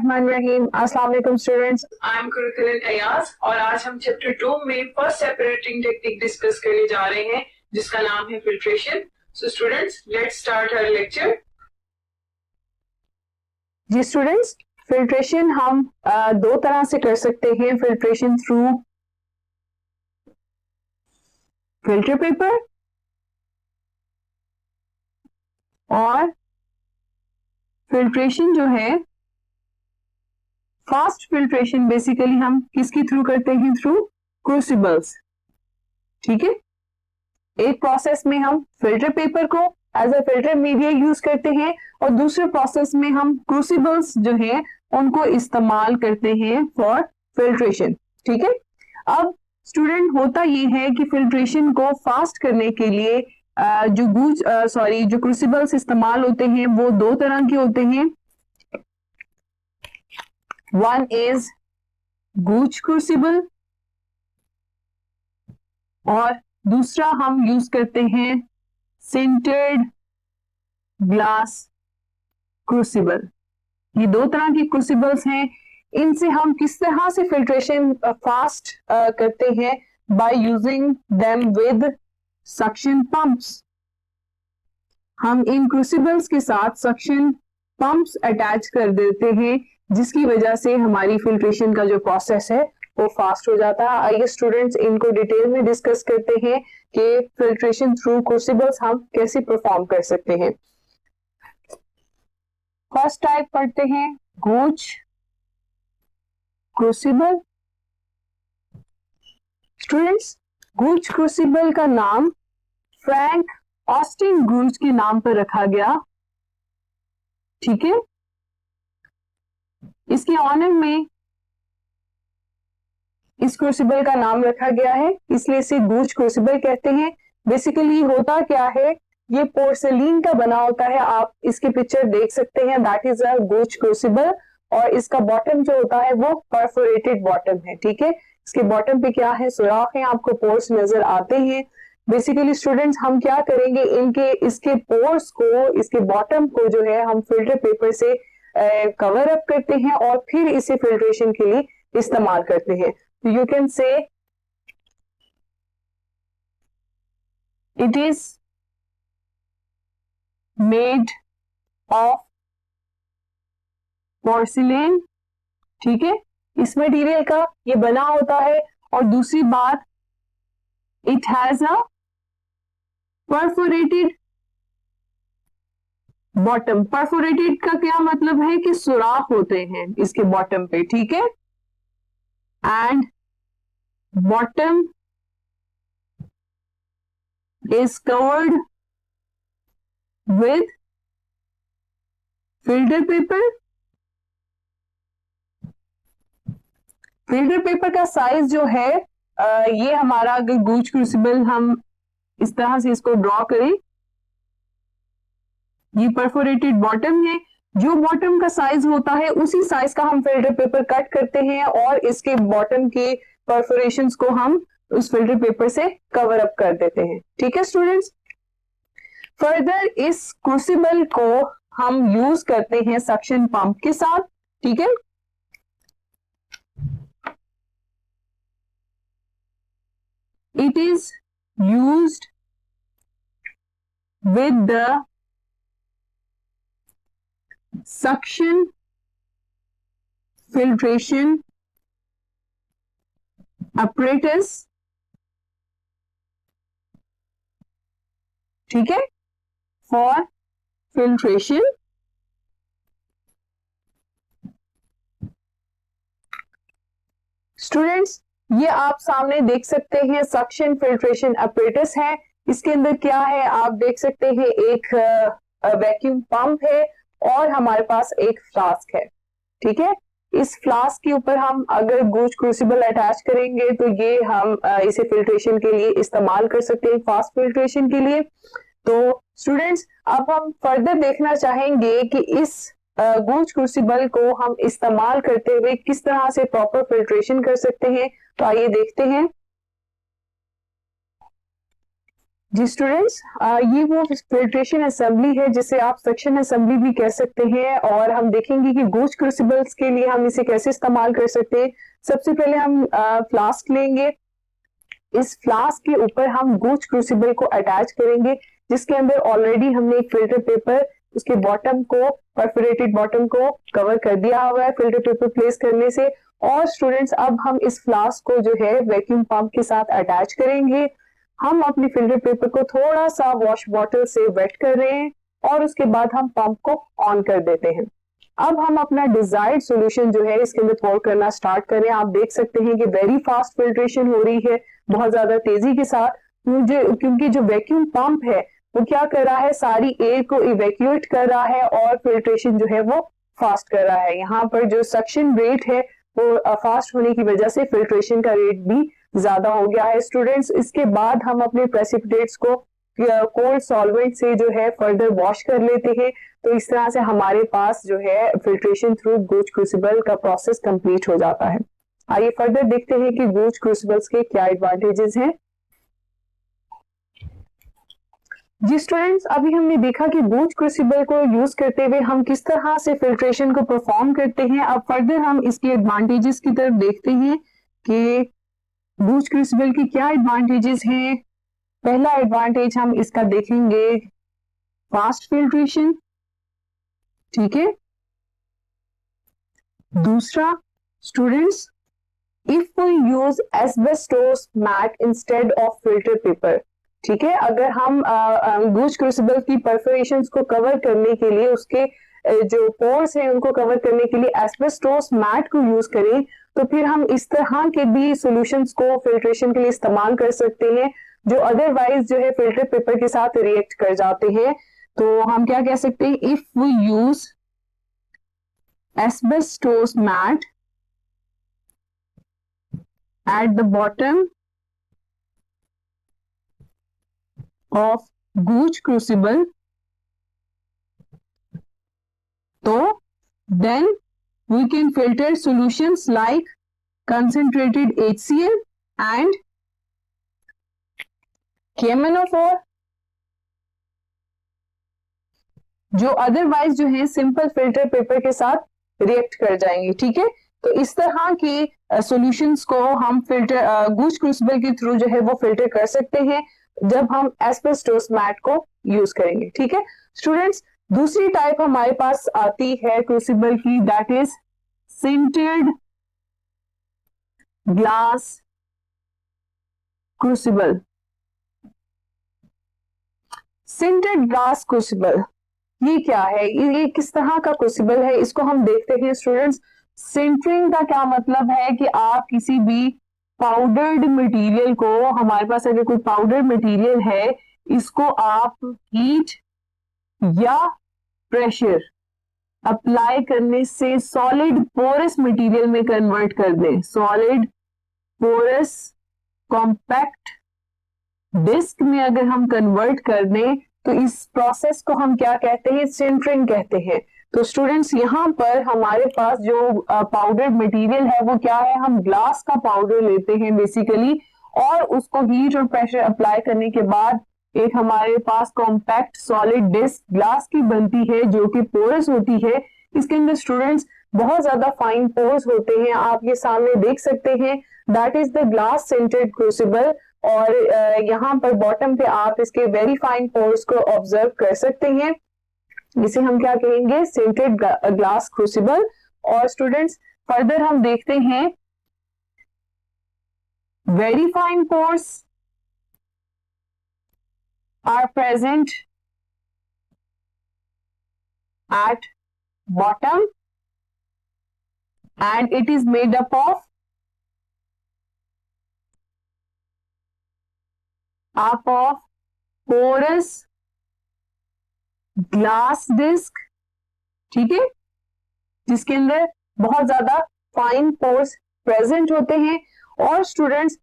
बिस्मिल्लाहिर्रहमानिर्रहीम। अस्सलाम वालेकुम स्टूडेंट्स। आई एम कुरुकुलन अयाज और आज हम चैप्टर 2 में फर्स्ट सेपरेटिंग टेक्निक डिस्कस करने जा रहे हैं जिसका नाम है filtration. So students, let's start our lecture. जी स्टूडेंट्स, फिल्ट्रेशन हम दो तरह से कर सकते हैं। फिल्ट्रेशन थ्रू फिल्टर पेपर और फिल्ट्रेशन जो है फास्ट फिल्ट्रेशन बेसिकली हम किसके थ्रू करते हैं? Through crucibles. ठीक है, एक प्रोसेस में हम फिल्टर पेपर को as a filter media use करते हैं और दूसरे प्रोसेस में हम क्रूसिबल्स जो है उनको इस्तेमाल करते हैं फॉर फिल्ट्रेशन। ठीक है, अब स्टूडेंट होता ये है कि फिल्ट्रेशन को फास्ट करने के लिए जो क्रूसिबल्स इस्तेमाल होते हैं वो दो तरह के होते हैं। वन इज गूज क्रूसिबल और दूसरा हम यूज करते हैं सिंटर्ड ग्लास क्रूसिबल। ये दो तरह के क्रूसिबल्स हैं। इनसे हम किस तरह से फिल्ट्रेशन फास्ट करते हैं? By using them with suction pumps. हम इन क्रूसिबल्स के साथ सक्शन पंप्स अटैच कर देते हैं जिसकी वजह से हमारी फिल्ट्रेशन का जो प्रोसेस है वो फास्ट हो जाता है। आइए स्टूडेंट्स इनको डिटेल में डिस्कस करते हैं कि फिल्ट्रेशन थ्रू क्रूसिबल्स हम कैसे परफॉर्म कर सकते हैं। फर्स्ट टाइप पढ़ते हैं गूज क्रूसिबल। स्टूडेंट्स, गूज क्रूसिबल का नाम फ्रैंक ऑस्टिन गूज के नाम पर रखा गया। ठीक है, इसके ऑनर में इस क्रूसिबल का नाम रखा गया है, इसलिए इसे गूज क्रूसिबल कहते हैं। बेसिकली होता क्या है, ये पोर्सेलिन का बना होता है। आप इसकी पिक्चर देख सकते हैं, that is a goose crucible. और इसका बॉटम जो होता है वो परफोरेटेड बॉटम है। ठीक है, इसके बॉटम पे क्या है? सुराख है, आपको पोर्स नजर आते हैं। बेसिकली स्टूडेंट्स हम क्या करेंगे, इसके पोर्स को, इसके बॉटम को जो है हम फिल्टर पेपर से कवर अप करते हैं और फिर इसे फिल्ट्रेशन के लिए इस्तेमाल करते हैं। तो you can say it is made of porcelain. ठीक है, इस मटेरियल का ये बना होता है। और दूसरी बात, it has a perforated bottom. Perforated का क्या मतलब है कि सुराख होते हैं इसके बॉटम पे। ठीक है, and bottom is covered with filter paper. Filter paper का साइज जो है ये हमारा, अगर गूज क्रूसिबल हम इस तरह से इसको ड्रॉ करें, ये परफोरेटेड बॉटम है। जो बॉटम का साइज होता है उसी साइज का हम फिल्टर पेपर कट करते हैं और इसके बॉटम के परफोरेशंस को हम उस फिल्टर पेपर से कवर अप कर देते हैं। ठीक है स्टूडेंट्स, फर्दर इस क्रूसिबल को हम यूज करते हैं सक्शन पंप के साथ। ठीक है, it is used with the suction filtration apparatus। ठीक है, for filtration। स्टूडेंट्स, ये आप सामने देख सकते हैं सक्शन फिल्ट्रेशन अपरेटस है। इसके अंदर क्या है आप देख सकते हैं, एक वैक्यूम पंप है और हमारे पास एक फ्लास्क है। ठीक है, इस फ्लास्क के ऊपर हम अगर गूज क्रूसिबल अटैच करेंगे तो ये हम इसे फिल्ट्रेशन के लिए इस्तेमाल कर सकते हैं, फास्ट फिल्ट्रेशन के लिए। तो स्टूडेंट्स, अब हम फर्दर देखना चाहेंगे कि इस गूज क्रूसिबल को हम इस्तेमाल करते हुए किस तरह से प्रॉपर फिल्ट्रेशन कर सकते हैं। तो आइए देखते हैं। जी स्टूडेंट्स, ये वो फिल्ट्रेशन असेंबली है जिसे आप सेक्शन असेंबली भी कह सकते हैं, और हम देखेंगे कि गूज क्रूसिबल्स के लिए हम इसे कैसे इस्तेमाल कर सकते हैं। सबसे पहले हम फ्लास्क लेंगे। इस फ्लास्क के ऊपर हम गूज क्रूसिबल को अटैच करेंगे, जिसके अंदर ऑलरेडी हमने एक फिल्टर पेपर उसके बॉटम को, परफोरेटेड बॉटम को कवर कर दिया हुआ है फिल्टर पेपर प्लेस करने से। और स्टूडेंट्स, अब हम इस फ्लास्क को जो है वैक्यूम पंप के साथ अटैच करेंगे। हम अपने फिल्टर पेपर को थोड़ा सा वॉश बॉटल से वेट कर रहे हैं और उसके बाद हम पंप को ऑन कर देते हैं। अब हम अपना डिजायर्ड सॉल्यूशन जो है इसके अंदर पोर करना स्टार्ट करें। आप देख सकते हैं कि वेरी फास्ट फिल्ट्रेशन हो रही है, बहुत ज्यादा तेजी के साथ, क्योंकि जो वैक्यूम पंप है वो क्या कर रहा है, सारी एयर को इवैक्यूएट कर रहा है और फिल्ट्रेशन जो है वो फास्ट कर रहा है। यहाँ पर जो सक्शन रेट है वो फास्ट होने की वजह से फिल्ट्रेशन का रेट भी ज्यादा हो गया है। स्टूडेंट्स, इसके बाद हम अपने प्रेसिपिटेट्स को कोल्ड सॉल्वेंट से जो है फर्दर वॉश कर लेते हैं। तो इस तरह से हमारे पास जो है फिल्ट्रेशन थ्रू गूज क्रूसिबल का प्रोसेस कंप्लीट हो जाता है। आइए फर्दर देखते हैं कि गूज क्रूसिबल्स के क्या एडवांटेजेस हैं। जी स्टूडेंट्स, अभी हमने देखा कि गूज क्रूसिबल को यूज करते हुए हम किस तरह से फिल्ट्रेशन को परफॉर्म करते हैं। अब फर्दर हम इसके एडवांटेजेस की तरफ देखते हैं कि गूज क्रूसिबल की क्या एडवांटेजेस हैं। पहला एडवांटेज हम इसका देखेंगे फास्ट फिल्ट्रेशन, ठीक है। दूसरा students, if we use asbestos mat instead of filter paper, ठीक है, अगर हम गूज क्रूसिबल की परफोरेशंस को कवर करने के लिए, उसके जो पोर्स हैं उनको कवर करने के लिए एस्बेस्टोस मैट को यूज करें, तो फिर हम इस तरह के भी सॉल्यूशंस को फिल्ट्रेशन के लिए इस्तेमाल कर सकते हैं जो अदरवाइज जो है फिल्टर पेपर के साथ रिएक्ट कर जाते हैं। तो हम क्या कह सकते हैं, if we use asbestos mat at the bottom of gouge crucible, तो then we can filter solutions like concentrated HCl and KMnO4, जो अदरवाइज जो है सिंपल फिल्टर पेपर के साथ रिएक्ट कर जाएंगे, ठीक है। तो इस तरह के सॉल्यूशंस को हम फिल्टर गूज क्रूसिबल के थ्रू जो है वो फिल्टर कर सकते हैं जब हम एस्बेस्टोस मैट को यूज करेंगे, ठीक है। स्टूडेंट्स, दूसरी टाइप हमारे पास आती है क्रूसिबल की, that is sintered glass crucible. Sintered glass crucible ये क्या है, ये किस तरह का क्रूसिबल है, इसको हम देखते हैं। स्टूडेंट्स, सिंटरिंग का क्या मतलब है कि आप किसी भी पाउडर्ड मटेरियल को, हमारे पास अगर कोई पाउडर मटेरियल है, इसको आप हीट या प्रेशर अप्लाई करने से सॉलिड पोरस मटेरियल में कन्वर्ट कर दें। सॉलिड पोरस कॉम्पैक्ट डिस्क में अगर हम कन्वर्ट कर दें तो इस प्रोसेस को हम क्या कहते हैं, सिंटरिंग कहते हैं। तो स्टूडेंट्स, यहाँ पर हमारे पास जो पाउडर मटेरियल है वो क्या है, हम ग्लास का पाउडर लेते हैं बेसिकली, और उसको हीट और प्रेशर अप्लाई करने के बाद एक हमारे पास कॉम्पैक्ट सॉलिड डिस्क ग्लास की बनती है जो कि पोरस होती है। इसके अंदर स्टूडेंट्स बहुत ज्यादा फाइन पोर्स होते हैं, आप ये सामने देख सकते हैं, that is the glass sintered crucible. और यहाँ पर बॉटम पे आप इसके वेरी फाइन पोर्स को ऑब्जर्व कर सकते हैं। इसे हम क्या कहेंगे, सिंटर्ड ग्लास क्रूसिबल। और स्टूडेंट्स, फर्दर हम देखते हैं very fine pores are present at bottom and it is made up of porous glass disc, ठीक है, जिसके अंदर बहुत ज्यादा फाइन पोर्स प्रेजेंट होते हैं। और स्टूडेंट्स,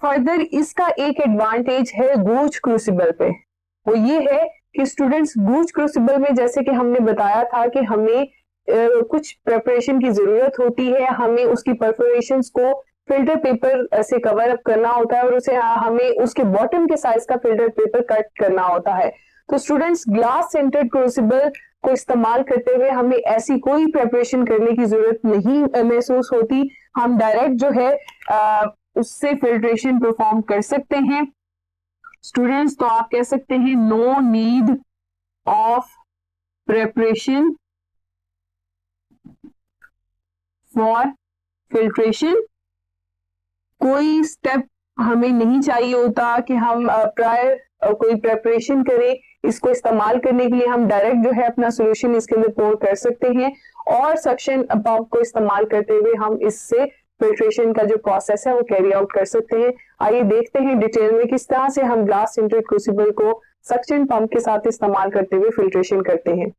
फर्दर इसका एक एडवांटेज है गूज क्रूसिबल पे, वो ये है कि स्टूडेंट्स गूज क्रूसिबल में जैसे कि हमने बताया था कि हमें कुछ प्रिपरेशन की जरूरत होती है, हमें उसकी परफोरेशंस को फिल्टर पेपर से कवर अप करना होता है और उसे हमें उसके बॉटम के साइज का फिल्टर पेपर कट करना होता है। तो स्टूडेंट्स, ग्लास सेंटर्ड क्रूसिबल को इस्तेमाल करते हुए हमें ऐसी कोई प्रिपरेशन करने की जरूरत नहीं महसूस होती। हम डायरेक्ट जो है उससे फिल्ट्रेशन परफॉर्म कर सकते हैं। स्टूडेंट्स, तो आप कह सकते हैं no need of preparation for filtration. कोई स्टेप हमें नहीं चाहिए होता कि हम प्रायर कोई प्रिपरेशन करें। इसको इस्तेमाल करने के लिए हम डायरेक्ट जो है अपना सॉल्यूशन इसके अंदर पोर कर सकते हैं और सक्शन पंप को इस्तेमाल करते हुए हम इससे फिल्ट्रेशन का जो प्रोसेस है वो कैरी आउट कर सकते हैं। आइए देखते हैं डिटेल में किस तरह से हम ग्लास सेंटर्ड क्रूसिबल को सक्शन पंप के साथ इस्तेमाल करते हुए फिल्ट्रेशन करते हैं।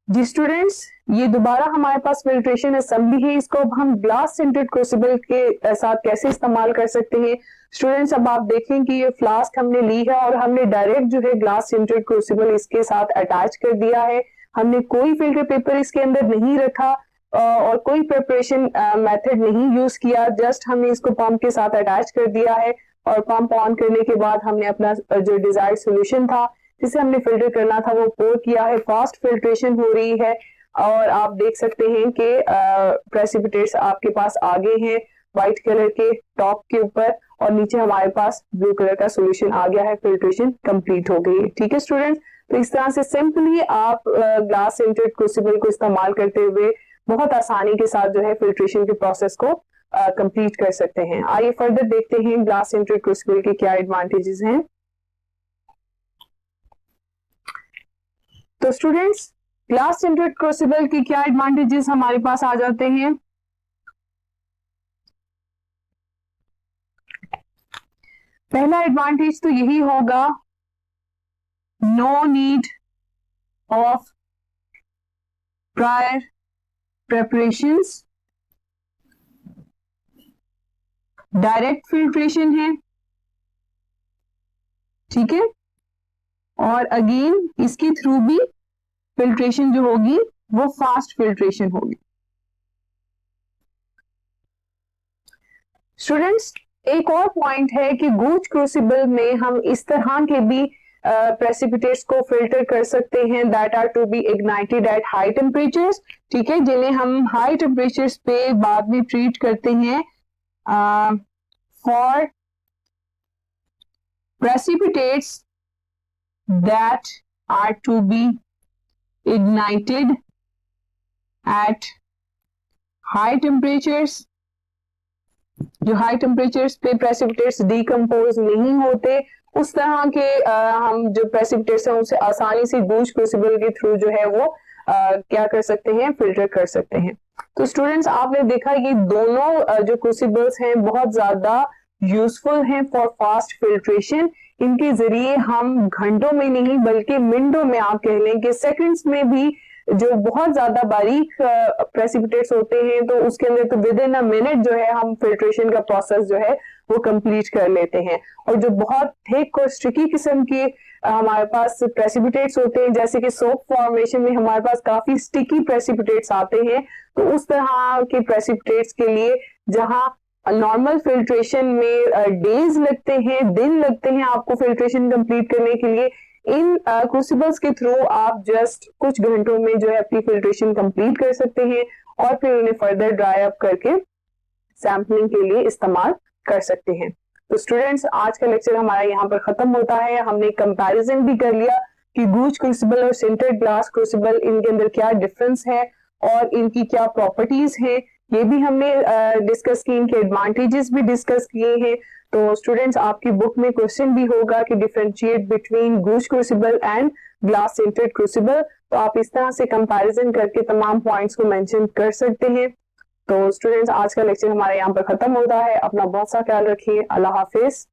जी स्टूडेंट्स, ये दोबारा हमारे पास फिल्ट्रेशन असेंबली है। इसको अब हम ग्लास सेंटर्ड क्रूसिबल के साथ कैसे इस्तेमाल कर सकते हैं। स्टूडेंट्स, अब आप देखें कि ये फ्लास्क हमने ली है और हमने डायरेक्ट जो है ग्लास सेंटर्ड क्रूसिबल इसके साथ अटैच कर दिया है। हमने कोई फिल्टर पेपर इसके अंदर नहीं रखा और कोई प्रिपरेशन मेथड नहीं यूज किया। जस्ट हमने इसको पंप के साथ अटैच कर दिया है और पंप ऑन करने के बाद हमने अपना जो डिजायर्ड सॉल्यूशन था जिसे हमने फिल्टर करना था वो पोर किया है। फास्ट फिल्ट्रेशन हो रही है और आप देख सकते हैं कि प्रेसिपिटेट्स आपके पास आगे हैं व्हाइट कलर के टॉप के ऊपर और नीचे हमारे पास ब्लू कलर का सॉल्यूशन आ गया है। फिल्ट्रेशन कंप्लीट हो गई है। ठीक है स्टूडेंट्स, तो इस तरह से सिंपली आप ग्लास सेंटर्ड क्रूसिबल को इस्तेमाल करते हुए बहुत आसानी के साथ जो है फिल्ट्रेशन के प्रोसेस को कंप्लीट कर सकते हैं। आइए फर्दर देखते हैं ग्लास सेंटर्ड क्रूसिबल के क्या एडवांटेजेस हैं। तो स्टूडेंट्स, ग्लास सेंटर्ड क्रूसिबल के क्या एडवांटेजेस हमारे पास आ जाते हैं। पहला एडवांटेज तो यही होगा, no need of prior preparations, direct filtration है। ठीक है, और अगेन इसके थ्रू भी फिल्ट्रेशन जो होगी वो फास्ट फिल्ट्रेशन होगी। स्टूडेंट्स, एक और पॉइंट है कि गूज क्रूसिबल में हम इस तरह के भी प्रेसिपिटेट्स को फिल्टर कर सकते हैं that are to be ignited at high temperatures. ठीक है, जिन्हें हम हाई टेम्परेचर्स पे बाद में ट्रीट करते हैं for precipitates that are to be ignited at high temperatures। जो हाई टेम्परेचर्स पे प्रेसिपिटेट्स डिकम्पोज नहीं होते उस तरह के हम जो प्रेसिपिटेट्स हैं उसे आसानी से गूज क्रूसिबल के थ्रू जो है वो क्या कर सकते हैं, फिल्टर कर सकते हैं। तो स्टूडेंट्स, आपने देखा ये दोनों जो क्रूसिबल्स हैं बहुत ज्यादा यूजफुल हैं फॉर फास्ट फिल्ट्रेशन। इनके जरिए हम घंटों में नहीं बल्कि मिनटों में, आप कह लें कि सेकंड्स में भी जो बहुत ज्यादा बारीक प्रेसिपिटेट्स होते हैं तो उसके अंदर तो विद इन अ मिनट जो है हम फिल्ट्रेशन का प्रोसेस जो है वो कंप्लीट कर लेते हैं। और जो बहुत थिक और स्टिकी किस्म के हमारे पास प्रेसिपिटेट्स होते हैं जैसे कि सोप फॉर्मेशन में हमारे पास काफी स्टिकी प्रेसिपिटेट्स आते हैं, तो उस तरह के प्रेसिपिटेट्स के लिए जहां नॉर्मल फिल्ट्रेशन में डेज लगते हैं, दिन लगते हैं आपको फिल्ट्रेशन कंप्लीट करने के लिए, इन क्रूसिबल्स के थ्रू आप जस्ट कुछ घंटों में जो है अपनी फिल्ट्रेशन कंप्लीट कर सकते हैं और फिर उन्हें फर्दर ड्राई अप करके सैम्पलिंग के लिए इस्तेमाल कर सकते हैं। तो स्टूडेंट्स, आज का लेक्चर हमारा यहाँ पर खत्म होता है। हमने कंपैरिजन भी कर लिया कि गूज क्रूसिबल और सिंटर्ड ग्लास क्रूसिबल इनके अंदर क्या डिफरेंस है और इनकी क्या प्रॉपर्टीज है, ये भी हमने डिस्कस की, इनके एडवांटेजेस भी डिस्कस किए हैं। तो स्टूडेंट्स, आपकी बुक में क्वेश्चन भी होगा कि differentiate between goose crucible and glass sintered crucible, तो आप इस तरह से कंपैरिजन करके तमाम पॉइंट्स को मेंशन कर सकते हैं। तो स्टूडेंट्स, आज का लेक्चर हमारे यहाँ पर खत्म होता है। अपना बहुत सा ख्याल रखिए। अल्लाह हाफिज।